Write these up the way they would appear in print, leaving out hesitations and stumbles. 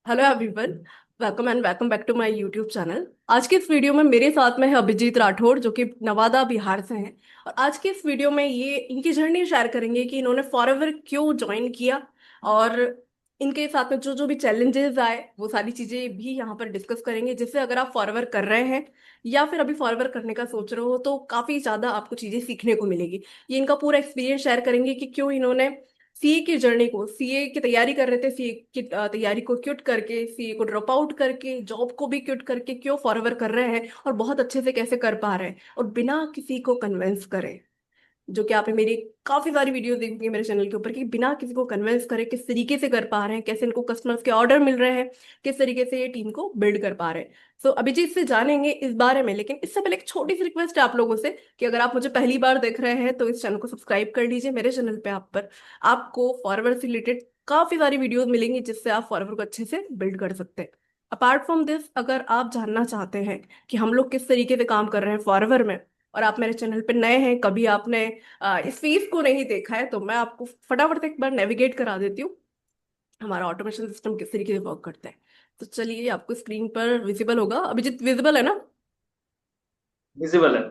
Hello everyone. Welcome back to my YouTube channel. आज के इस वीडियो में मेरे साथ में है अभिजीत राठौड़, जो कि नवादा बिहार से हैं। और आज के इस वीडियो में ये इनकी जर्नी शेयर करेंगे कि इन्होंने फॉरएवर क्यों ज्वाइन किया, और इनके साथ में जो जो भी चैलेंजेस आए वो सारी चीजें भी यहाँ पर डिस्कस करेंगे, जिससे अगर आप फॉरएवर कर रहे हैं या फिर अभी फॉरएवर करने का सोच रहे हो तो काफी ज्यादा आपको चीजें सीखने को मिलेगी। ये इनका पूरा एक्सपीरियंस शेयर करेंगे कि क्यों इन्होंने सीए की जर्नी को, सीए की तैयारी कर रहे थे, सीए की तैयारी को क्विट करके, सीए को ड्रॉप आउट करके, जॉब को भी क्विट करके क्यों फॉरएवर कर रहे हैं और बहुत अच्छे से कैसे कर पा रहे हैं, और बिना किसी को कन्विंस करे। जो कि आपने मेरी काफी सारी वीडियो देखी है मेरे चैनल के ऊपर, कि बिना किसी को कन्विंस करे किस तरीके से कर पा रहे हैं, कैसे इनको कस्टमर्स के ऑर्डर मिल रहे हैं, किस तरीके से ये टीम को बिल्ड कर पा रहे हैं। सो अभिजीत से जानेंगे इस बारे में, लेकिन इससे पहले एक छोटी सी रिक्वेस्ट है आप लोगों से कि अगर आप मुझे पहली बार देख रहे हैं तो इस चैनल को सब्सक्राइब कर लीजिए। मेरे चैनल पे आप पर आपको फॉरवर्ड से रिलेटेड काफी सारी वीडियोस मिलेंगी, जिससे आप फॉरवर्ड को अच्छे से बिल्ड कर सकते हैं। अपार्ट फ्रॉम दिस, अगर आप जानना चाहते हैं कि हम लोग किस तरीके से काम कर रहे हैं फॉरवर में, और आप मेरे चैनल पे नए हैं, कभी आपने इस फीस को नहीं देखा है, तो मैं आपको फटाफट से एक बार नेविगेट करा देती हूँ हमारा ऑटोमेशन सिस्टम किस तरीके से वर्क करता है। तो चलिए, आपको स्क्रीन पर विजिबल होगा, अभिजीत विजिबल है ना? विजिबल है।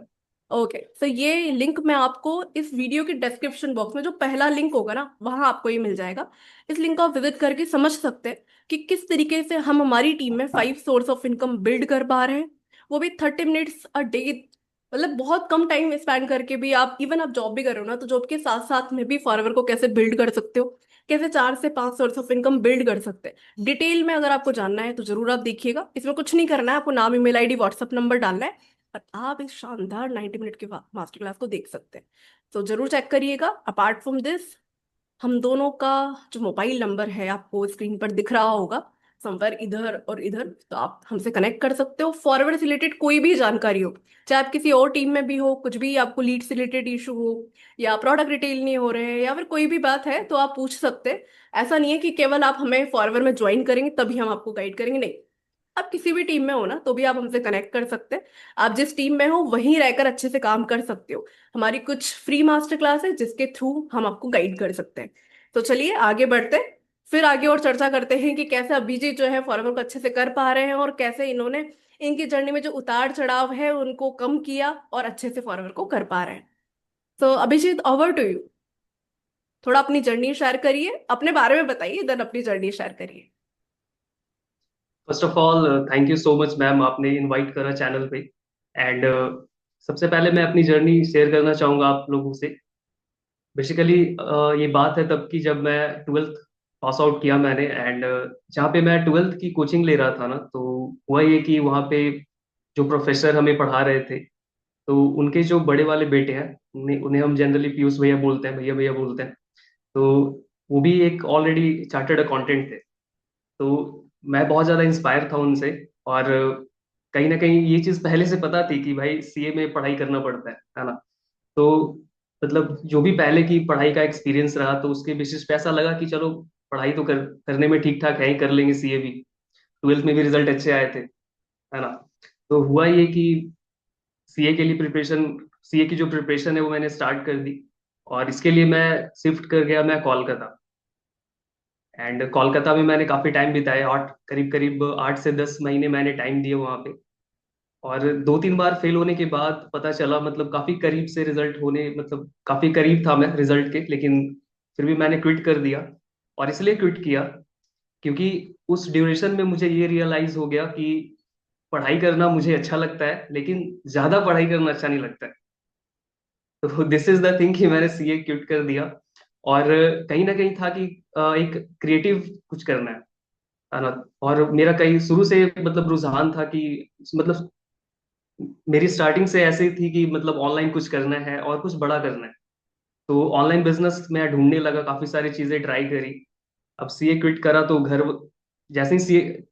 ओके, तो ये लिंक मैं आपको इस वीडियो के डिस्क्रिप्शन बॉक्स में, जो पहला लिंक होगा ना, वहां आपको ये मिल जाएगा। इस लिंक को आप विजिट करके समझ सकते हैं कि किस तरीके से हम हमारी टीम में 5 सोर्स ऑफ इनकम बिल्ड कर पा रहे हैं, वो भी 30 मिनट्स अ डे। मतलब बहुत कम टाइम स्पेंड करके भी आप, इवन आप जॉब भी कर रहे हो ना, तो जॉब के साथ साथ में भी फॉरएवर को कैसे बिल्ड कर सकते हो, कैसे 4 से 5 सोर्स ऑफ इनकम बिल्ड कर सकते हैं। डिटेल में अगर आपको जानना है तो जरूर आप देखिएगा। इसमें कुछ नहीं करना है, आपको नाम, ईमेल आईडी, व्हाट्सअप नंबर डालना है, और आप इस शानदार 90 मिनट के मास्टर क्लास को देख सकते हैं। तो जरूर चेक करिएगा। अपार्ट फ्रॉम दिस, हम दोनों का जो मोबाइल नंबर है आपको स्क्रीन पर दिख रहा होगा, समवेयर इधर और इधर, तो आप हमसे कनेक्ट कर सकते हो। फॉरवर्ड से रिलेटेड कोई भी जानकारी हो, चाहे आप किसी और टीम में भी हो, कुछ भी आपको लीड से रिलेटेड इशू हो, या प्रोडक्ट रिटेल नहीं हो रहे हैं, या फिर कोई भी बात है, तो आप पूछ सकते हैं। ऐसा नहीं है कि केवल आप हमें फॉरवर्ड में ज्वाइन करेंगे तभी हम आपको गाइड करेंगे, नहीं। आप किसी भी टीम में हो ना, तो भी आप हमसे कनेक्ट कर सकते हैं। आप जिस टीम में हो वहीं रहकर अच्छे से काम कर सकते हो। हमारी कुछ फ्री मास्टर क्लास है जिसके थ्रू हम आपको गाइड कर सकते हैं। तो चलिए आगे बढ़ते हैं, फिर आगे और चर्चा करते हैं कि कैसे अभिजीत जो है फॉरवर्ड को अच्छे से कर पा रहे हैं, और कैसे इन्होंने इनकी जर्नी में जो उतार चढ़ाव है उनको कम किया और अच्छे से फॉरवर्ड को कर पा रहे हैं। तो अभिजीत, ओवर टू यू। थोड़ा अपनी जर्नी शेयर करिए, अपने बारे में बताइए, देन अपनी जर्नी शेयर करिए। First of all thank you so much ma'am, आपने इनवाइट करा चैनल पे। एंड सबसे पहले मैं अपनी जर्नी शेयर करना चाहूंगा आप लोगों से। बेसिकली ये बात है तब की, जब मैं ट्वेल्थ पास आउट किया मैंने। एंड जहाँ पे मैं ट्वेल्थ की कोचिंग ले रहा था ना, तो हुआ ये कि वहाँ पे जो प्रोफेसर हमें पढ़ा रहे थे, तो उनके जो बड़े वाले बेटे हैं, उन्हें उन्हें हम जनरली पीयूष भैया बोलते हैं, भैया भैया बोलते हैं। तो वो भी एक ऑलरेडी चार्टर्ड अकाउंटेंट थे। तो मैं बहुत ज्यादा इंस्पायर था उनसे। और कहीं ना कहीं ये चीज पहले से पता थी कि भाई सीए में पढ़ाई करना पड़ता है ना। तो मतलब जो भी पहले की पढ़ाई का एक्सपीरियंस रहा, तो उसके बेसिस पे ऐसा लगा कि चलो पढ़ाई तो करने में ठीक ठाक है ही, कर लेंगे सीए भी। ट्वेल्थ में भी रिजल्ट अच्छे आए थे, है ना। तो हुआ ये कि सीए के लिए प्रिपरेशन सीए की जो प्रिपरेशन है वो मैंने स्टार्ट कर दी। और इसके लिए मैं शिफ्ट कर गया मैं कोलकाता। एंड कोलकाता में मैंने काफी टाइम बिताया, और करीब करीब 8 से 10 महीने मैंने टाइम दिया वहाँ पे। और 2-3 बार फेल होने के बाद पता चला, मतलब काफी करीब से रिजल्ट होने, मतलब काफी करीब था मैं रिजल्ट के, लेकिन फिर भी मैंने क्विट कर दिया। और इसलिए क्विट किया क्योंकि उस ड्यूरेशन में मुझे ये रियलाइज हो गया कि पढ़ाई करना मुझे अच्छा लगता है, लेकिन ज्यादा पढ़ाई करना अच्छा नहीं लगता है। तो दिस इज द थिंग कि मैंने सीए क्विट कर दिया। और कहीं ना कहीं था कि एक क्रिएटिव कुछ करना है ना। और मेरा कहीं शुरू से मतलब रुझान था कि मतलब मेरी स्टार्टिंग से ऐसे थी कि मतलब ऑनलाइन कुछ करना है और कुछ बड़ा करना है। तो ऑनलाइन बिजनेस मैं ढूंढने लगा, काफी सारी चीजें ट्राई करी। अब सीए क्विट करा तो घर, जैसे ही सीए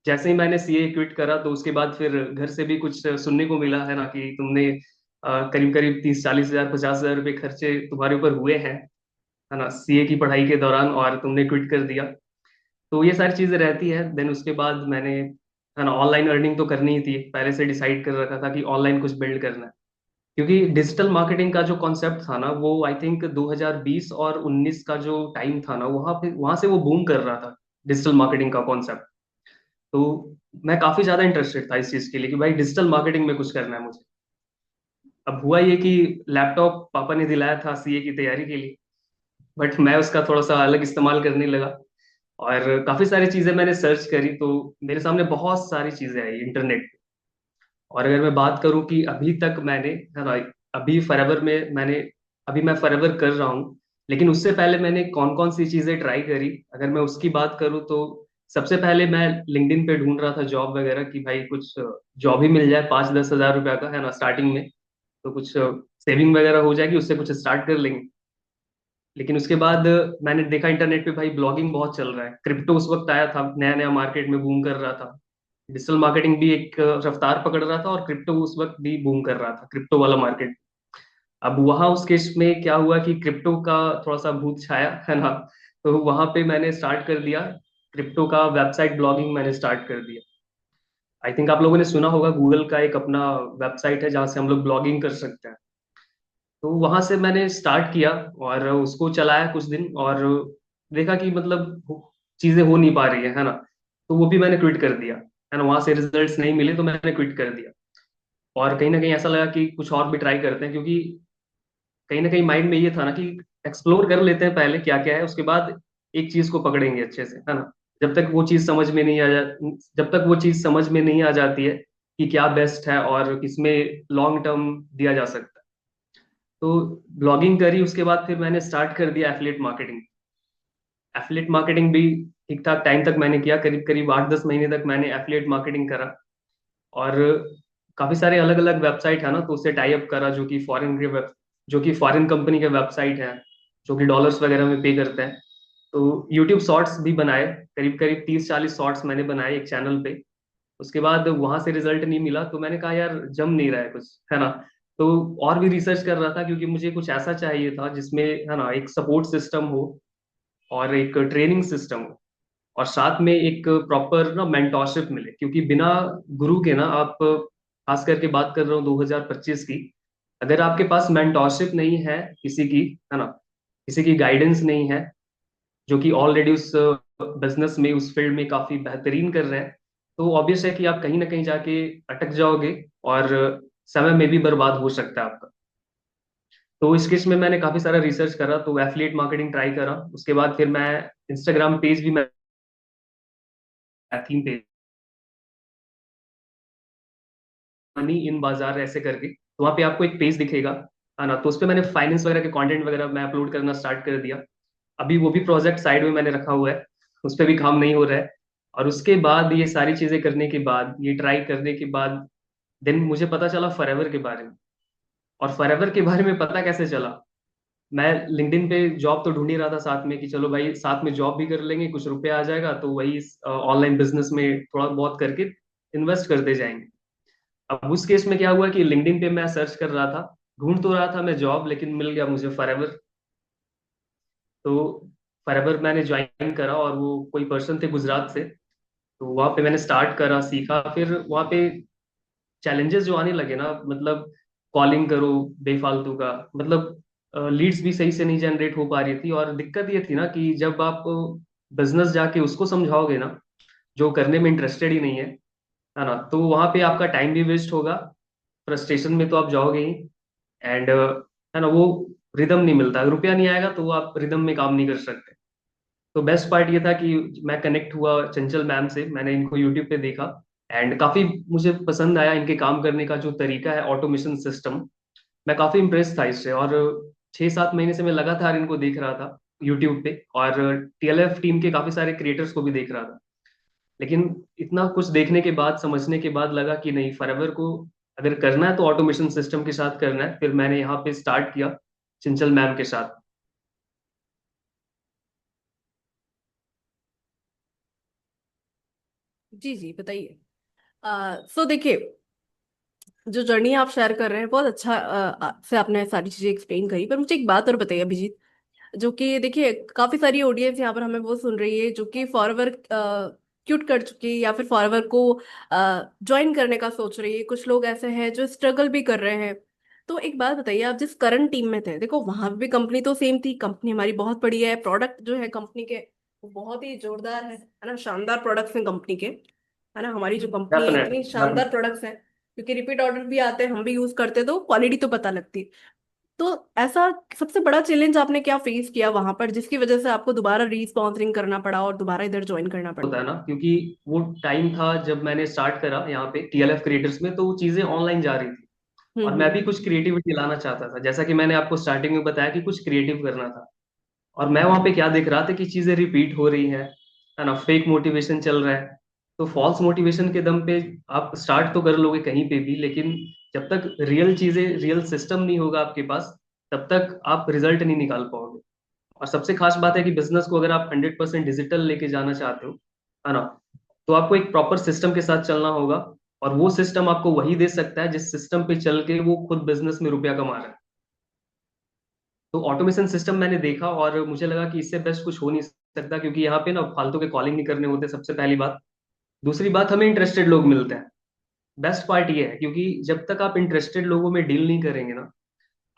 जैसे ही मैंने सीए क्विट करा, तो उसके बाद फिर घर से भी कुछ सुनने को मिला, है ना, कि तुमने करीब करीब 30-40 हजार 50 हजार रुपये खर्चे तुम्हारे ऊपर हुए हैं, है ना, सीए की पढ़ाई के दौरान, और तुमने क्विट कर दिया। तो ये सारी चीजें रहती है। देन उसके बाद मैंने, है ना, ऑनलाइन अर्निंग तो करनी ही थी, पहले से डिसाइड कर रखा था कि ऑनलाइन कुछ बिल्ड करना है। क्योंकि डिजिटल मार्केटिंग का जो कॉन्सेप्ट था ना, वो आई थिंक 2020 और 19 का जो टाइम था ना, वहां से वो बूम कर रहा था डिजिटल मार्केटिंग का कॉन्सेप्ट। तो मैं काफी ज्यादा इंटरेस्टेड था इस चीज के लिए कि भाई डिजिटल मार्केटिंग में कुछ करना है मुझे। अब हुआ ये कि लैपटॉप पापा ने दिलाया था सीए की तैयारी के लिए, बट मैं उसका थोड़ा सा अलग इस्तेमाल करने लगा। और काफी सारी चीजें मैंने सर्च करी तो मेरे सामने बहुत सारी चीजें आई इंटरनेट। और अगर मैं बात करूं कि अभी तक मैंने, है ना, अभी फॉरएवर में मैंने, अभी मैं फॉरएवर कर रहा हूं, लेकिन उससे पहले मैंने कौन कौन सी चीजें ट्राई करी, अगर मैं उसकी बात करूं तो सबसे पहले मैं लिंक्डइन पे ढूंढ रहा था जॉब वगैरह कि भाई कुछ जॉब ही मिल जाए 5-10 हज़ार रुपया का, है ना, स्टार्टिंग में। तो कुछ सेविंग वगैरह हो जाएगी, उससे कुछ स्टार्ट कर लेंगे। लेकिन उसके बाद मैंने देखा इंटरनेट पे भाई ब्लॉगिंग बहुत चल रहा है, क्रिप्टो उस वक्त आया था, नया नया मार्केट में बूम कर रहा था। डिजिटल मार्केटिंग भी एक रफ्तार पकड़ रहा था और क्रिप्टो उस वक्त भी बूम कर रहा था, क्रिप्टो वाला मार्केट। अब वहां उस केस में क्या हुआ कि क्रिप्टो का थोड़ा सा भूत छाया, है ना। तो वहां पे मैंने स्टार्ट कर दिया, क्रिप्टो का वेबसाइट ब्लॉगिंग मैंने स्टार्ट कर दिया। आई थिंक आप लोगों ने सुना होगा, गूगल का एक अपना वेबसाइट है जहाँ से हम लोग ब्लॉगिंग कर सकते हैं। तो वहां से मैंने स्टार्ट किया और उसको चलाया कुछ दिन, और देखा कि मतलब चीजें हो नहीं पा रही है ना। तो वो भी मैंने क्विट कर दिया, है ना, वहां से रिजल्ट्स नहीं मिले तो मैंने क्विट कर दिया। और कहीं ना कहीं ऐसा लगा कि कुछ और भी ट्राई करते हैं, क्योंकि कहीं ना कहीं माइंड में ये था ना कि एक्सप्लोर कर लेते हैं पहले क्या क्या है, उसके बाद एक चीज को पकड़ेंगे अच्छे से, है ना। जब तक वो चीज समझ में नहीं आ जा जब तक वो चीज समझ में नहीं आ जाती है कि क्या बेस्ट है और किसमें लॉन्ग टर्म दिया जा सकता है। तो ब्लॉगिंग करी, उसके बाद फिर मैंने स्टार्ट कर दिया एफिलिएट मार्केटिंग। एफिलिएट मार्केटिंग भी ठीक ठाक टाइम तक मैंने किया, करीब करीब 8-10 महीने तक मैंने एफिलिएट मार्केटिंग करा। और काफी सारे अलग अलग वेबसाइट है ना, तो उससे टाई अप करा जो कि फॉरेन कंपनी के वेबसाइट है, जो कि डॉलर्स वगैरह में पे करते हैं। तो यूट्यूब शॉर्ट्स भी बनाए, करीब करीब 30-40 शॉर्ट्स मैंने बनाए एक चैनल पे। उसके बाद वहां से रिजल्ट नहीं मिला तो मैंने कहा यार जम नहीं रहा है कुछ, है ना। तो और भी रिसर्च कर रहा था, क्योंकि मुझे कुछ ऐसा चाहिए था जिसमें, है ना, एक सपोर्ट सिस्टम हो और एक ट्रेनिंग सिस्टम हो, और साथ में एक प्रॉपर ना मेंटोरशिप मिले। क्योंकि बिना गुरु के ना, आप खास करके बात कर रहा हूँ 2025 की, अगर आपके पास मेंटोरशिप नहीं है किसी की, है ना, किसी की गाइडेंस नहीं है, जो कि ऑलरेडी उस बिजनेस में, उस फील्ड में काफी बेहतरीन कर रहे हैं, तो ऑब्वियस है कि आप कहीं ना कहीं जाके अटक जाओगे और समय में भी बर्बाद हो सकता है आपका। तो इस केस में मैंने काफी सारा रिसर्च करा, तो एफिलिएट मार्केटिंग ट्राई करा। उसके बाद फिर मैं इंस्टाग्राम पेज भी, मैं थीम पेज, मनी इन बाजार ऐसे करके, तो वहाँ पे आपको एक पेज दिखेगा, है ना। तो उस पे मैंने फाइनेंस वगैरह के कंटेंट वगैरह मैं अपलोड करना स्टार्ट कर दिया। अभी वो भी प्रोजेक्ट साइड में मैंने रखा हुआ है, उस पे भी काम नहीं हो रहा है। और उसके बाद ये सारी चीजें करने के बाद, ये ट्राई करने के बाद, देन मुझे पता चला फॉरएवर के बारे में। और फॉरएवर के बारे में पता कैसे चला, मैं लिंक्डइन पे जॉब तो ढूंढ ही रहा था साथ में, कि चलो भाई साथ में जॉब भी कर लेंगे, कुछ रुपया आ जाएगा तो वही ऑनलाइन बिजनेस में थोड़ा बहुत करके इन्वेस्ट करते जाएंगे। अब उस केस में क्या हुआ कि लिंक्डइन पे मैं सर्च कर रहा था, ढूंढ तो रहा था मैं जॉब, लेकिन मिल गया मुझे फॉरएवर। तो फॉरएवर मैंने ज्वाइन करा, और वो कोई पर्सन थे गुजरात से। तो वहाँ पे मैंने स्टार्ट करा, सीखा, फिर वहाँ पे चैलेंजेस जो आने लगे ना, मतलब कॉलिंग करो बेफालतू का, मतलब लीड्स भी सही से नहीं जनरेट हो पा रही थी। और दिक्कत ये थी ना कि जब आप बिजनेस जाके उसको समझाओगे ना, जो करने में इंटरेस्टेड ही नहीं है ना, तो वहां पे आपका टाइम भी वेस्ट होगा, फ्रस्ट्रेशन में तो आप जाओगे ही। एंड, है ना, वो रिदम नहीं मिलता, रुपया नहीं आएगा तो आप रिदम में काम नहीं कर सकते। तो बेस्ट पार्ट ये था कि मैं कनेक्ट हुआ चंचल मैम से, मैंने इनको यूट्यूब पे देखा, एंड काफी मुझे पसंद आया इनके काम करने का जो तरीका है, ऑटोमेशन सिस्टम। मैं काफी इम्प्रेस था इससे, और 6-7 महीने से मैं लगातार इनको देख रहा था यूट्यूब पे, और टीएलएफ टीम के काफी सारे क्रिएटर्स को भी देख रहा था। लेकिन इतना कुछ देखने के बाद, समझने के बाद लगा कि नहीं, फॉरएवर को अगर करना है तो ऑटोमेशन सिस्टम के साथ करना है। फिर मैंने यहाँ पे स्टार्ट किया चिंचल मैम के साथ। जी जी बताइए। सो देखिए, जो जर्नी आप शेयर कर रहे हैं बहुत अच्छा से आपने सारी चीजें एक्सप्लेन करी, पर मुझे एक बात और बताइए अभिजीत। जो कि देखिए काफी सारी ऑडियंस यहाँ पर हमें वो सुन रही है जो कि फॉरएवर क्यूट कर चुकी है या फिर फॉरएवर को ज्वाइन करने का सोच रही है। कुछ लोग ऐसे हैं जो स्ट्रगल भी कर रहे हैं। तो एक बात बताइए, आप जिस करंट टीम में थे, देखो वहां भी कंपनी तो सेम थी, कंपनी हमारी बहुत बड़ी है, प्रोडक्ट जो है कंपनी के वो बहुत ही जोरदार है ना, शानदार प्रोडक्ट्स हैं कंपनी के, है ना। हमारी जो कंपनी है डेफिनेटली इतनी शानदार प्रोडक्ट्स हैं, क्योंकि रिपीट ऑर्डर भी आते हैं, हम भी यूज करते हैं, तो क्वालिटी तो पता लगती है। तो ऐसा सबसे बड़ा चैलेंज आपने क्या फेस किया वहां पर, जिसकी वजह से आपको दोबारा रीस्पॉन्सरिंग करना पड़ा और दोबारा इधर ज्वाइन करना पड़ा? होता है ना, क्योंकि वो टाइम था जब मैंने स्टार्ट करा यहाँ पे टीएलएफ क्रिएटर्स में, तो वो चीजें ऑनलाइन जा रही थी। और मैं हम्म। भी कुछ क्रिएटिविटी लाना चाहता था, जैसा कि मैंने आपको स्टार्टिंग में बताया कि कुछ क्रिएटिव करना था। और मैं वहां पे क्या देख रहा था कि चीजें रिपीट हो रही हैं, है ना, फेक मोटिवेशन चल रहा है। तो फॉल्स मोटिवेशन के दम पे आप स्टार्ट तो कर लोगे कहीं पे भी, लेकिन जब तक रियल चीजें, रियल सिस्टम नहीं होगा आपके पास, तब तक आप रिजल्ट नहीं निकाल पाओगे। और सबसे खास बात है कि बिजनेस को अगर आप 100% डिजिटल लेके जाना चाहते हो, है ना, तो आपको एक प्रॉपर सिस्टम के साथ चलना होगा। और वो सिस्टम आपको वही दे सकता है जिस सिस्टम पे चल के वो खुद बिजनेस में रुपया कमा रहा है। तो ऑटोमेशन सिस्टम मैंने देखा और मुझे लगा कि इससे बेस्ट कुछ हो नहीं सकता, क्योंकि यहाँ पे ना फालतू के कॉलिंग नहीं करने होते, सबसे पहली बात। दूसरी बात, हमें इंटरेस्टेड लोग मिलते हैं। बेस्ट पार्ट ये है, क्योंकि जब तक आप इंटरेस्टेड लोगों में डील नहीं करेंगे ना।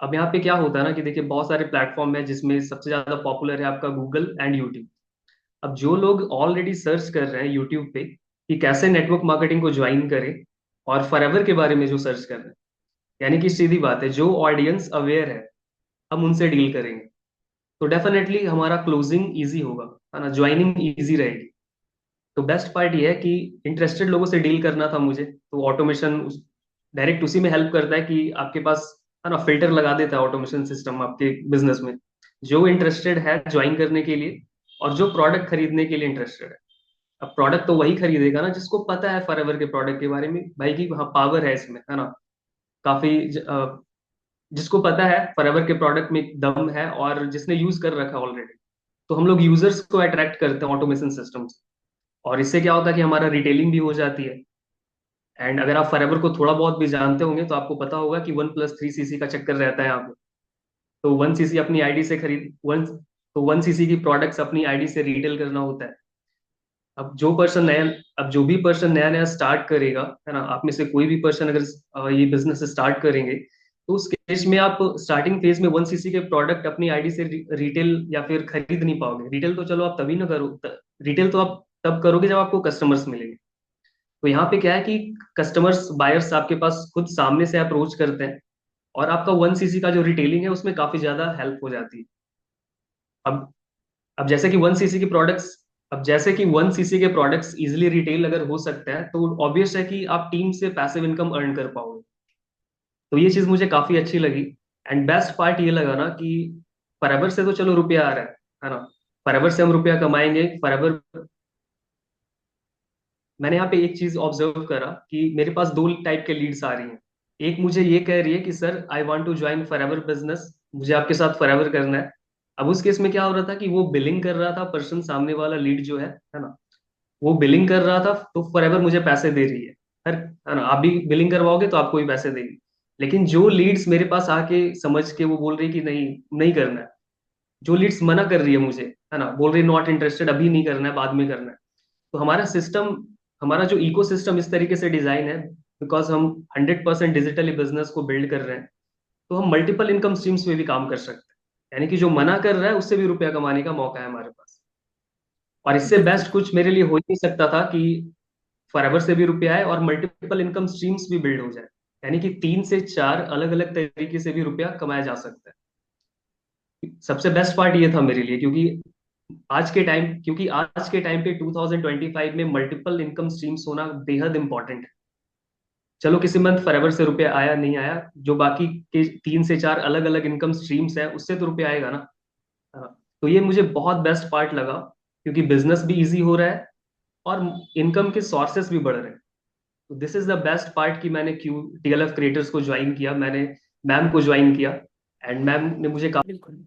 अब यहाँ पे क्या होता है ना कि देखिए, बहुत सारे प्लेटफॉर्म है जिसमें सबसे ज्यादा पॉपुलर है आपका गूगल एंड यूट्यूब। अब जो लोग ऑलरेडी सर्च कर रहे हैं यूट्यूब पे कि कैसे नेटवर्क मार्केटिंग को ज्वाइन करें, और फॉरएवर के बारे में जो सर्च कर रहे हैं, यानी कि सीधी बात है, जो ऑडियंस अवेयर है, हम उनसे डील करेंगे, तो डेफिनेटली हमारा क्लोजिंग इजी होगा, है ना, ज्वाइनिंग इजी रहेगी। तो बेस्ट पार्ट ये है कि इंटरेस्टेड लोगों से डील करना था मुझे, तो ऑटोमेशन डायरेक्ट उसी में हेल्प करता है कि आपके पास, है ना, फिल्टर लगा देता है ऑटोमेशन सिस्टम आपके बिजनेस में, जो इंटरेस्टेड है ज्वाइन करने के लिए और जो प्रोडक्ट खरीदने के लिए इंटरेस्टेड है। अब प्रोडक्ट तो वही खरीदेगा ना जिसको पता है फॉरएवर के प्रोडक्ट के बारे में, भाई की हाँ पावर है इसमें, है ना, काफी जिसको पता है फॉरएवर के प्रोडक्ट में दम है और जिसने यूज कर रखा है ऑलरेडी। तो हम लोग यूजर्स को अट्रैक्ट करते हैं ऑटोमेशन सिस्टम से। और इससे क्या होता है कि हमारा रिटेलिंग भी हो जाती है। एंड अगर आप फॉरएवर को थोड़ा बहुत भी जानते होंगे तो आपको पता होगा कि 1+3 सीसी का चक्कर रहता है यहाँ पे। तो 1 सीसी अपनी आईडी से खरीद वन तो 1 सीसी की प्रोडक्ट्स अपनी आईडी से रिटेल करना होता है। अब जो पर्सन नया अब जो भी पर्सन नया नया स्टार्ट करेगा, है ना, आप में से कोई भी पर्सन अगर ये बिजनेस स्टार्ट करेंगे, तो उस केस में आप स्टार्टिंग फेज में 1 सीसी के प्रोडक्ट अपनी आईडी से रिटेल या फिर खरीद नहीं पाओगे। रिटेल तो चलो आप तभी ना करो, रिटेल तो आप तब करोगे जब आपको कस्टमर्स मिलेंगे। तो यहाँ पे क्या है कि कस्टमर्स बायर्स आपके पास खुद सामने से अप्रोच करते हैं, और आपका 1 सीसी का जो रिटेलिंग है उसमें काफी ज्यादा हेल्प हो जाती है। अब अब जैसे कि वन सीसी के प्रोडक्ट्स अब जैसे कि 1 सीसी के प्रोडक्ट्स इजिली रिटेल अगर हो सकता है, तो ऑब्वियस है कि आप टीम से पैसिव इनकम अर्न कर पाओगे। तो ये चीज मुझे काफी अच्छी लगी। एंड बेस्ट पार्ट ये लगा ना कि फॉरएवर से तो चलो रुपया आ रहा है ना, फॉरएवर से हम रुपया कमाएंगे फॉरएवर। मैंने यहाँ पे एक चीज ऑब्जर्व करा कि मेरे पास दो टाइप के लीड्स आ रही हैं। एक मुझे ये कह रही है कि sir I want to join forever business, मुझे आपके साथ फॉरएवर करना है। अब उस केस में क्या हो रहा था कि वो बिलिंग कर रहा था, पर्सन सामने वाला लीड जो है ना, वो बिलिंग कर रहा था, तो फॉरएवर मुझे पैसे दे रही है। हर है ना, आप भी बिलिंग करवाओगे तो आपको भी पैसे देगी। लेकिन जो लीड्स मेरे पास आके समझ के वो बोल रही कि नहीं, नहीं करना है, जो लीड्स मना कर रही है मुझे, है ना, बोल रही नॉट इंटरेस्टेड, अभी नहीं करना है, बाद में करना है। तो हमारा सिस्टम, हमारा जो इको सिस्टम इस तरीके से डिजाइन है, बिकॉज हम 100% डिजिटली बिजनेस को बिल्ड कर रहे हैं, तो हम मल्टीपल इनकम स्ट्रीम्स में भी काम कर सकते हैं। यानी कि जो मना कर रहा है उससे भी रुपया कमाने का मौका है हमारे पास। और इससे बिल्कुल। बेस्ट कुछ मेरे लिए हो ही नहीं सकता था कि फॉरएवर से भी रुपया आए और मल्टीपल इनकम स्ट्रीम्स भी बिल्ड हो जाए। यानी कि 3 से 4 अलग अलग तरीके से भी रुपया कमाया जा सकता है। सबसे बेस्ट पार्ट ये था मेरे लिए, क्योंकि आज के टाइम पे 2025 में मल्टीपल इनकम स्ट्रीम्स होना बेहद इंपॉर्टेंट है। चलो किसी मंथ फॉरएवर से रुपया आया नहीं आया, जो बाकी के 3 से 4 अलग अलग इनकम स्ट्रीम्स है उससे तो रुपया आएगा ना। हाँ, तो ये मुझे बहुत बेस्ट पार्ट लगा, क्योंकि बिजनेस भी इजी हो रहा है और इनकम के सोर्सेस भी बढ़ रहे हैं। तो this is the best part कि मैंने क्यू टीएलएफ क्रिएटर्स को ज्वाइन किया, मैंने मैम को ज्वाइन किया। एंड मैम ने मुझे बिल्कुल।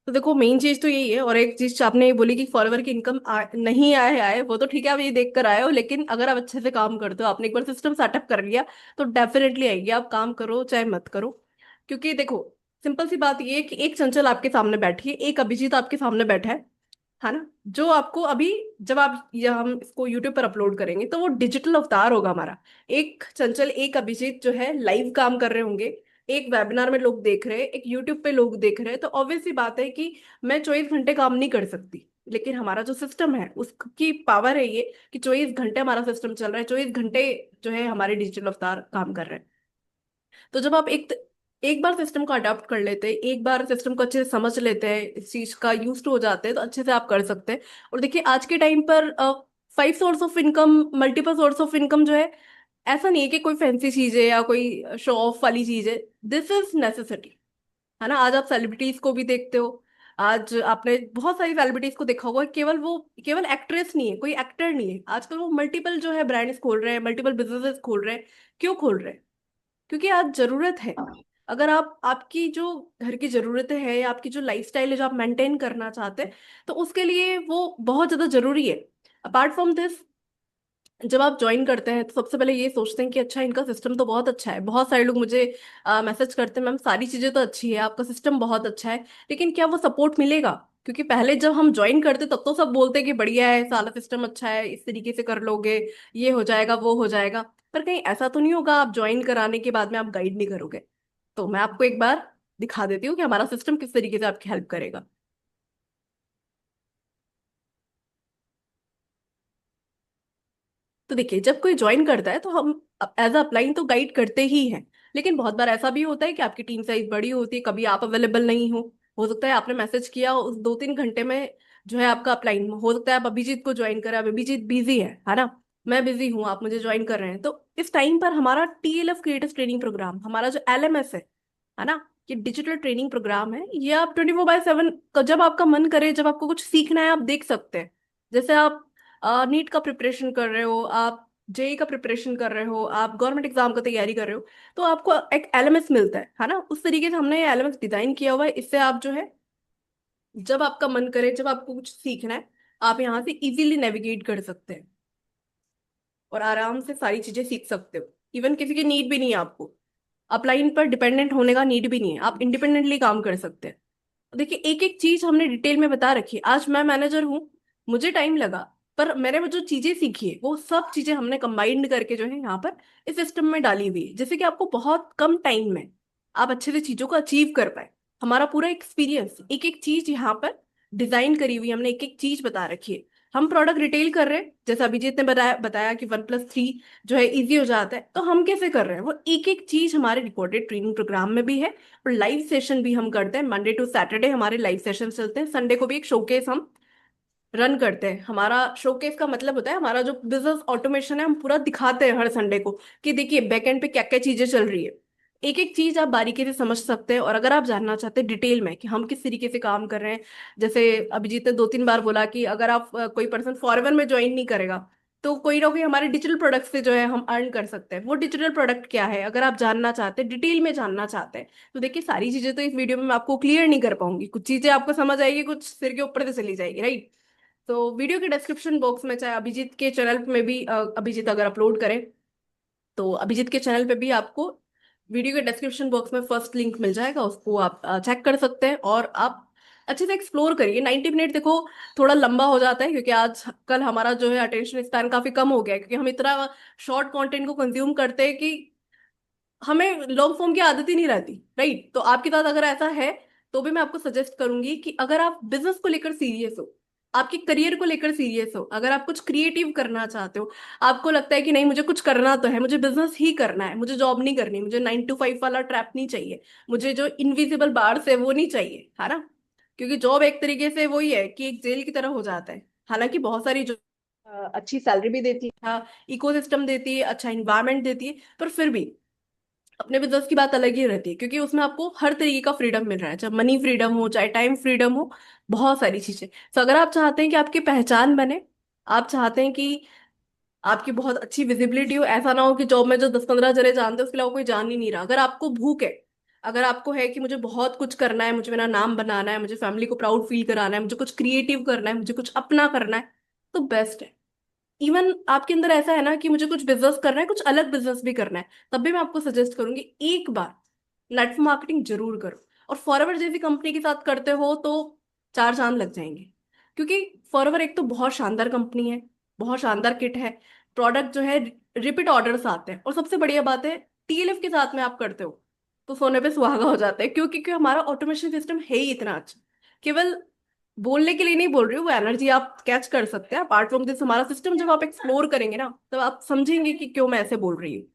तो देखो मेन चीज तो यही है, और एक चीज आपने ये बोली कि फॉरएवर की इनकम नहीं आए वो तो ठीक है, आप ये देख कर आए हो, लेकिन अगर आप अच्छे से काम करते हो, आपने एक बार सिस्टम सेटअप कर लिया, तो डेफिनेटली आएगी, आप काम करो चाहे मत करो। क्योंकि देखो, सिंपल सी बात ये है कि एक चंचल आपके सामने बैठी है, एक अभिजीत आपके सामने बैठा है ना, जो आपको अभी, जब आप या हम इसको यूट्यूब पर अपलोड करेंगे तो वो डिजिटल अवतार होगा हमारा। एक चंचल, एक अभिजीत जो है लाइव काम कर रहे होंगे, एक वेबिनार में लोग देख रहे हैं, एक यूट्यूब पे लोग देख रहे हैं, तो ऑब्वियस सी बात है कि मैं 24 घंटे काम नहीं कर सकती। लेकिन हमारा जो सिस्टम है उसकी पावर है ये कि 24 घंटे हमारा सिस्टम चल रहा है, 24 घंटे जो है हमारे डिजिटल अवतार काम कर रहे हैं। तो जब आप एक बार सिस्टम को अडॉप्ट कर लेते हैं, एक बार सिस्टम को अच्छे से समझ लेते हैं, इस चीज का यूज टू हो जाते हैं, तो अच्छे से आप कर सकते हैं। और देखिए आज के टाइम पर 5 source of income, multiple source of income जो है, ऐसा नहीं है कि कोई फैंसी चीज है या कोई शो ऑफ वाली चीज है। दिस इज नेसेसिटी, है ना। आज आप सेलिब्रिटीज को भी देखते हो, आज आपने बहुत सारी सेलिब्रिटीज को देखा होगा, केवल एक्ट्रेस नहीं है, कोई एक्टर नहीं है, आजकल वो मल्टीपल जो है ब्रांड्स खोल रहे हैं, मल्टीपल बिजनेसेस खोल रहे हैं। क्यों खोल रहे हैं? क्योंकि आज जरूरत है। अगर आप आपकी जो घर की जरूरतें हैं या आपकी जो लाइफस्टाइल है जो आप मेंटेन करना चाहते हैं, तो उसके लिए वो बहुत ज्यादा जरूरी है। अपार्ट फ्रॉम दिस, जब आप ज्वाइन करते हैं तो सबसे पहले ये सोचते हैं कि अच्छा इनका सिस्टम तो बहुत अच्छा है। बहुत सारे लोग मुझे मैसेज करते हैं, मैम सारी चीजें तो अच्छी है, आपका सिस्टम बहुत अच्छा है, लेकिन क्या वो सपोर्ट मिलेगा? क्योंकि पहले जब हम ज्वाइन करते तब तो सब बोलते हैं कि बढ़िया है, सारा सिस्टम अच्छा है, इस तरीके से कर लोगे, ये हो जाएगा, वो हो जाएगा। पर कहीं ऐसा तो नहीं होगा आप ज्वाइन कराने के बाद में आप गाइड नहीं करोगे? तो मैं आपको एक बार दिखा देती हूँ कि हमारा सिस्टम किस तरीके से आपकी हेल्प करेगा। तो देखिए, जब कोई ज्वाइन करता है तो हम एज अ अपलाइन तो गाइड करते ही हैं, लेकिन बहुत बार ऐसा भी होता है कि आपकी टीम साइज बड़ी होती है, कभी आप अवेलेबल नहीं हो सकता है आपने मैसेज किया उस 2-3 घंटे में जो है आपका अपलाइन हो सकता है आप अभिजीत को ज्वाइन करें, अब अभिजीत बिजी है ना, मैं बिजी हूँ, आप मुझे ज्वाइन कर रहे हैं। तो इस टाइम पर हमारा TLF क्रिएटिव ट्रेनिंग प्रोग्राम, हमारा जो LMS है ना, ये डिजिटल ट्रेनिंग प्रोग्राम है, ये आप 24/7 जब आपका मन करे, जब आपको कुछ सीखना है, आप देख सकते हैं। जैसे आप नीट का प्रिपरेशन कर रहे हो, आप JEE का प्रिपरेशन कर रहे हो, आप गवर्नमेंट एग्जाम का तैयारी कर रहे हो, तो आपको एक LMS मिलता है ना। उस तरीके से हमने ये LMS डिजाइन किया हुआ है, इससे आप जो है जब आपका मन करे, जब आपको कुछ सीखना है, आप यहाँ से इजीली नेविगेट कर सकते हैं और आराम से सारी चीजें सीख सकते हो। इवन किसी की नीड भी नहीं है आपको, अपलाइन पर डिपेंडेंट होने का नीड भी नहीं है, आप इंडिपेंडेंटली काम कर सकते हैं। देखिए, एक एक चीज हमने डिटेल में बता रखी है। आज मैं मैनेजर हूँ, मुझे टाइम लगा, पर मैंने वो जो चीजें सीखी है वो सब चीजें हमने कंबाइंड करके जो है यहाँ पर इस सिस्टम में डाली हुई है, जैसे कि आपको बहुत कम टाइम में आप अच्छे से चीजों को अचीव कर पाए। हमारा पूरा एक्सपीरियंस, एक एक चीज यहाँ पर डिजाइन करी हुई है, हमने एक एक चीज बता रखी है। हम प्रोडक्ट रिटेल कर रहे हैं, जैसा अभिजीत ने बताया बताया कि 1+3 जो है इजी हो जाता है, तो हम कैसे कर रहे हैं वो एक एक चीज हमारे रिकॉर्डेड ट्रेनिंग प्रोग्राम में भी है। और लाइव सेशन भी हम करते हैं, मंडे टू सैटरडे हमारे लाइव सेशन चलते हैं, संडे को भी एक शोकेस हम रन करते हैं। हमारा शोकेस का मतलब होता है हमारा जो बिजनेस ऑटोमेशन है, हम पूरा दिखाते हैं हर संडे को कि देखिए बैकएंड पे क्या क्या चीजें चल रही है। एक एक चीज आप बारीकी से समझ सकते हैं, और अगर आप जानना चाहते हैं डिटेल में कि हम किस तरीके से काम कर रहे हैं, जैसे अभिजीत ने 2-3 बार बोला कि अगर आप कोई पर्सन फॉरएवर में ज्वाइन नहीं करेगा तो कोई ना कोई हमारे डिजिटल प्रोडक्ट से जो है हम अर्न कर सकते हैं। वो डिजिटल प्रोडक्ट क्या है, अगर आप जानना चाहते हैं, डिटेल में जानना चाहते हैं, तो देखिए सारी चीजें तो इस वीडियो में मैं आपको क्लियर नहीं कर पाऊंगी, कुछ चीजें आपको समझ आएगी, कुछ सिर के ऊपर से चली जाएगी, राइट। तो वीडियो के डिस्क्रिप्शन बॉक्स में, चाहे अभिजीत के चैनल में भी अभिजीत अगर अपलोड करें, तो अभिजीत के चैनल पे भी आपको वीडियो के डिस्क्रिप्शन बॉक्स में फर्स्ट लिंक मिल जाएगा, उसको आप चेक कर सकते हैं और आप अच्छे से एक्सप्लोर करिए। 90 मिनट देखो थोड़ा लंबा हो जाता है, क्योंकि आज कल हमारा जो है अटेंशन स्पैन काफी कम हो गया है, क्योंकि हम इतना शॉर्ट कंटेंट को कंज्यूम करते हैं कि हमें लॉन्ग फॉर्म की आदत ही नहीं रहती, राइट। तो आपके साथ अगर ऐसा है तो भी मैं आपको सजेस्ट करूंगी कि अगर आप बिजनेस को लेकर सीरियस हो, आपके करियर को लेकर सीरियस हो, अगर आप कुछ क्रिएटिव करना चाहते हो, आपको लगता है कि नहीं मुझे कुछ करना तो है, मुझे बिजनेस ही करना है, मुझे जॉब नहीं करनी, मुझे 9 to 5 वाला ट्रैप नहीं चाहिए, मुझे जो इनविजिबल बार्स है वो नहीं चाहिए, है ना। क्योंकि जॉब एक तरीके से वही है कि एक जेल की तरह हो जाता है। हालांकि बहुत सारी जो अच्छी सैलरी भी देती है, इकोसिस्टम देती है, अच्छा इन्वायरमेंट देती है, पर फिर भी अपने बिजनेस की बात अलग ही रहती है, क्योंकि उसमें आपको हर तरीके का फ्रीडम मिल रहा है, चाहे मनी फ्रीडम हो, चाहे टाइम फ्रीडम हो, बहुत सारी चीजें। तो अगर आप चाहते हैं कि आपकी पहचान बने, आप चाहते हैं कि आपकी बहुत अच्छी विजिबिलिटी हो, ऐसा ना हो कि जॉब में जो 10-15 जने जानते हैं उसके अलावा कोई जान ही नहीं रहा, अगर आपको भूख है, अगर आपको है कि मुझे बहुत कुछ करना है, मुझे मेरा नाम बनाना है, मुझे फैमिली को प्राउड फील कराना है, मुझे कुछ क्रिएटिव करना है, मुझे कुछ अपना करना है, तो बेस्ट है। इवन आपके अंदर ऐसा है ना कि मुझे कुछ बिजनेस करना है, कुछ अलग बिजनेस भी करना है, तब भी मैं आपको सजेस्ट करूंगी एक बार नेटवर्क मार्केटिंग जरूर करो। और फॉरएवर जैसी कंपनी के साथ करते हो तो 4 चांद लग जाएंगे, क्योंकि फॉरएवर एक तो बहुत शानदार कंपनी है, बहुत शानदार किट है, प्रोडक्ट जो है रिपीट ऑर्डर्स आते हैं, और सबसे बढ़िया बात है TLF के साथ में आप करते हो तो सोने पे सुहागा हो जाता है, क्योंकि हमारा ऑटोमेशन सिस्टम है ही इतना अच्छा। केवल बोलने के लिए नहीं बोल रही हूँ, वो एनर्जी आप कैच कर सकते हैं अपार्ट फ्रॉम दिस। हमारा सिस्टम जब आप एक्सप्लोर करेंगे ना, तब आप समझेंगे कि क्यों मैं ऐसे बोल रही हूँ।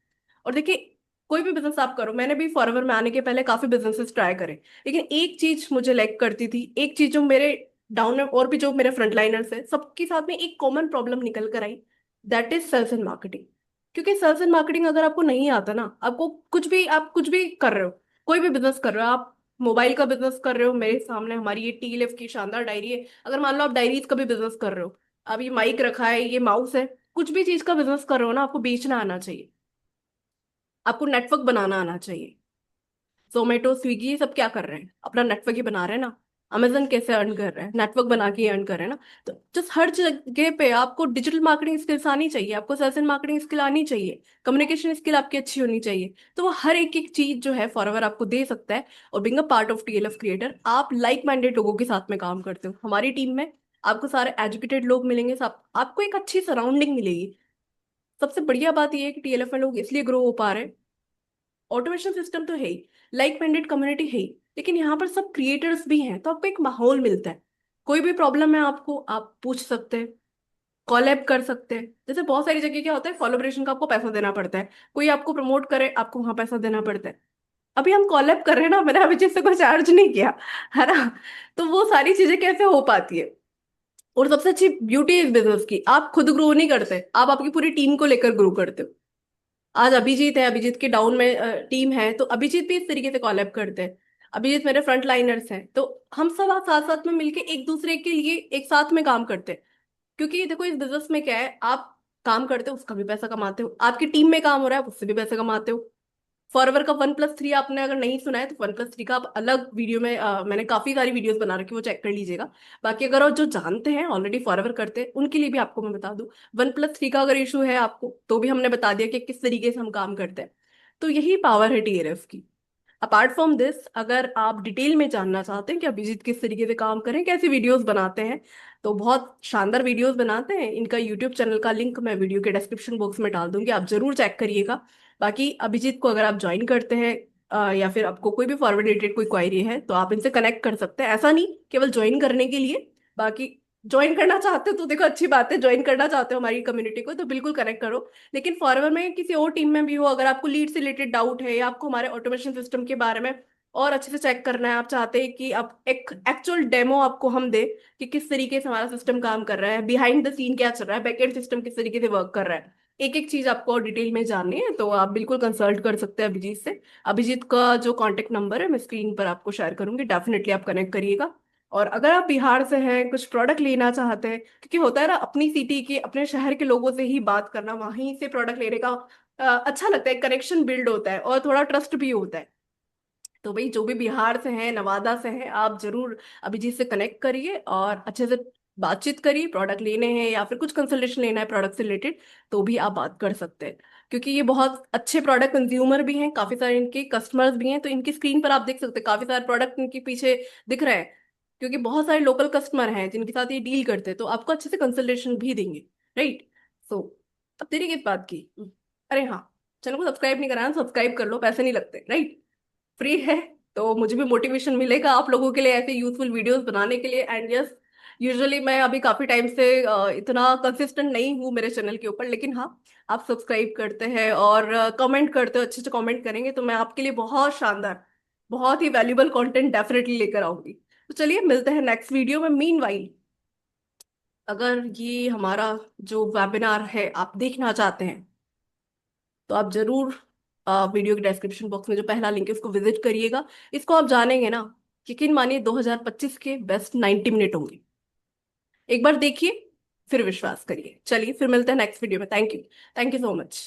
और देखिए, कोई भी बिजनेस आप करो, मैंने भी फॉरएवर में आने के पहले काफी बिजनेसेस ट्राई करे, लेकिन एक चीज मुझे लैक करती थी, एक चीज जो मेरे डाउन में और भी जो मेरे फ्रंटलाइनर्स है सबके साथ में एक कॉमन प्रॉब्लम निकल कर आई, that is sales and marketing. क्योंकि सेल्स एंड मार्केटिंग अगर आपको नहीं आता ना, आपको कुछ भी, आप कुछ भी कर रहे हो, कोई भी बिजनेस कर रहे हो, आप मोबाइल का बिजनेस कर रहे हो, मेरे सामने हमारी ये टीएलएफ की शानदार डायरी है, अगर मान लो आप डायरीज का भी बिजनेस कर रहे हो, अब ये माइक रखा है, ये माउस है, कुछ भी चीज का बिजनेस कर रहे हो ना, आपको बेचना आना चाहिए, आपको नेटवर्क बनाना आना चाहिए। जोमेटो स्विगी ये सब क्या कर रहे हैं, अपना नेटवर्क ही बना रहे हैं ना। अमेजन कैसे अर्न कर रहे हैं, नेटवर्क बना के अर्न कर रहे हैं ना। तो जस्ट हर जगह पे आपको डिजिटल मार्केटिंग स्किल्स आनी चाहिए, आपको सेल्स एंड मार्केटिंग स्किल आनी चाहिए, कम्युनिकेशन स्किल आपकी अच्छी होनी चाहिए। तो वो हर एक एक चीज जो है फॉरएवर आपको दे सकता है। और being a part of TLF creator, आप लाइक माइंडेड लोगों के साथ में काम करते हो हमारी टीम में, आपको सारे एजुकेटेड लोग मिलेंगे, सब आपको एक अच्छी सराउंडिंग मिलेगी। सबसे बढ़िया बात यह है कि टीएलएफ में लोग इसलिए ग्रो हो पा रहे हैं, ऑटोमेशन सिस्टम तो है ही, लाइक माइंडेड कम्युनिटी है ही, लेकिन यहाँ पर सब क्रिएटर्स भी हैं, तो आपको एक माहौल मिलता है। कोई भी प्रॉब्लम है आपको, आप पूछ सकते हैं, कॉलैब कर सकते हैं। जैसे बहुत सारी जगह क्या होता है, कोलैबोरेशन का आपको पैसा देना पड़ता है, कोई आपको प्रमोट करे आपको वहां पैसा देना पड़ता है। अभी हम कॉलैब कर रहे हैं ना, मैंने अभी जिससे कोई चार्ज नहीं किया, है ना। तो वो सारी चीजें कैसे हो पाती है। और सबसे अच्छी ब्यूटी इस बिजनेस की, आप खुद ग्रो नहीं करते, आप आपकी पूरी टीम को लेकर ग्रो करते हो। आज अभिजीत है, अभिजीत के डाउन में टीम है, तो अभिजीत भी इस तरीके से कॉलैब करते हैं। अभिजीत मेरे फ्रंट लाइनर्स हैं, तो हम सब आज साथ साथ में मिलके एक दूसरे के लिए एक साथ में काम करते हैं। क्योंकि देखो इस बिजनेस में क्या है, आप काम करते हो उसका भी पैसा कमाते हो, आपकी टीम में काम हो रहा है उससे भी पैसा कमाते हो। फॉरएवर का 1+3 आपने अगर नहीं सुना है तो 1+3 का आप अलग वीडियो में मैंने काफी सारी वीडियोस बना रखी है, वो चेक कर लीजिएगा। बाकी अगर और जो जानते हैं ऑलरेडी फॉरएवर करते हैं उनके लिए भी आपको मैं बता दूं, 1+3 का अगर इशू है आपको तो भी हमने बता दिया कि किस तरीके से हम काम करते हैं। तो यही पावर है टीएलएफ की। अपार्ट फ्रॉम दिस, अगर आप डिटेल में जानना चाहते हैं कि अभिजीत किस तरीके से काम करें, कैसी वीडियोस बनाते हैं, तो बहुत शानदार वीडियोस बनाते हैं। इनका यूट्यूब चैनल का लिंक मैं वीडियो के डिस्क्रिप्शन बॉक्स में डाल दूंगी, आप जरूर चेक करिएगा। बाकी अभिजीत को अगर आप ज्वाइन करते हैं या फिर आपको कोई भी फॉरवर्ड रिलेटेड कोई क्वायरी है, तो आप इनसे कनेक्ट कर सकते हैं, ऐसा नहीं केवल ज्वाइन करने के लिए। बाकी ज्वाइन करना चाहते हो तो देखो अच्छी बात है, ज्वाइन करना चाहते हो हमारी कम्युनिटी को तो बिल्कुल कनेक्ट करो। लेकिन फॉरएवर में किसी और टीम में भी हो, अगर आपको लीड से रिलेटेड डाउट है या आपको हमारे ऑटोमेशन सिस्टम के बारे में और अच्छे से चेक करना है, आप चाहते हैं कि आप एक एक्चुअल डेमो आपको हम दे कि किस तरीके से हमारा सिस्टम काम कर रहा है, बिहाइंड द सीन क्या चल रहा है, बैकएंड सिस्टम किस तरीके से वर्क कर रहा है, एक एक चीज आपको और डिटेल में जाननी है, तो आप बिल्कुल कंसल्ट कर सकते हैं अभिजीत से। अभिजीत का जो कॉन्टेक्ट नंबर है मैं स्क्रीन पर आपको शेयर करूंगी, डेफिनेटली आप कनेक्ट करिएगा। और अगर आप बिहार से हैं, कुछ प्रोडक्ट लेना चाहते हैं, क्योंकि होता है ना अपनी सिटी के अपने शहर के लोगों से ही बात करना, वहीं से प्रोडक्ट लेने का अच्छा लगता है, कनेक्शन बिल्ड होता है और थोड़ा ट्रस्ट भी होता है। तो भाई जो भी बिहार से हैं, नवादा से हैं, आप जरूर अभिजीत से कनेक्ट करिए और अच्छे से बातचीत करिए। प्रोडक्ट लेने हैं या फिर कुछ कंसल्टेशन लेना है प्रोडक्ट से रिलेटेड, तो भी आप बात कर सकते हैं। क्योंकि ये बहुत अच्छे प्रोडक्ट कंज्यूमर भी हैं, काफी सारे इनके कस्टमर्स भी हैं, तो इनकी स्क्रीन पर आप देख सकते हैं काफी सारे प्रोडक्ट इनके पीछे दिख रहे हैं। क्योंकि बहुत सारे लोकल कस्टमर हैं जिनके साथ ये डील करते हैं, तो आपको अच्छे से कंसल्टेशन भी देंगे। राइट। सो अब तेरी किस बात की, अरे हाँ, चैनल को सब्सक्राइब नहीं कराया, सब्सक्राइब कर लो, पैसे नहीं लगते, राइट, फ्री है। तो मुझे भी मोटिवेशन मिलेगा आप लोगों के लिए ऐसे यूजफुल वीडियोस बनाने के लिए। एंड यस, यूजुअली मैं अभी काफी टाइम से इतना कंसिस्टेंट नहीं हूँ मेरे चैनल के ऊपर, लेकिन हाँ, आप सब्सक्राइब करते हैं और कमेंट करते हो, अच्छे अच्छे कमेंट करेंगे तो मैं आपके लिए बहुत शानदार, बहुत ही वैल्यूबल कंटेंट डेफिनेटली लेकर आऊंगी। तो चलिए मिलते हैं नेक्स्ट वीडियो में। मीन वाइल, अगर ये हमारा जो वेबिनार है आप देखना चाहते हैं, तो आप जरूर वीडियो के डिस्क्रिप्शन बॉक्स में जो पहला लिंक है उसको विजिट करिएगा। इसको आप जानेंगे ना, यकीन मानिए 2025 के बेस्ट 90 मिनट होंगे। एक बार देखिए, फिर विश्वास करिए। चलिए फिर मिलते हैं नेक्स्ट वीडियो में। Thank you, thank you so much.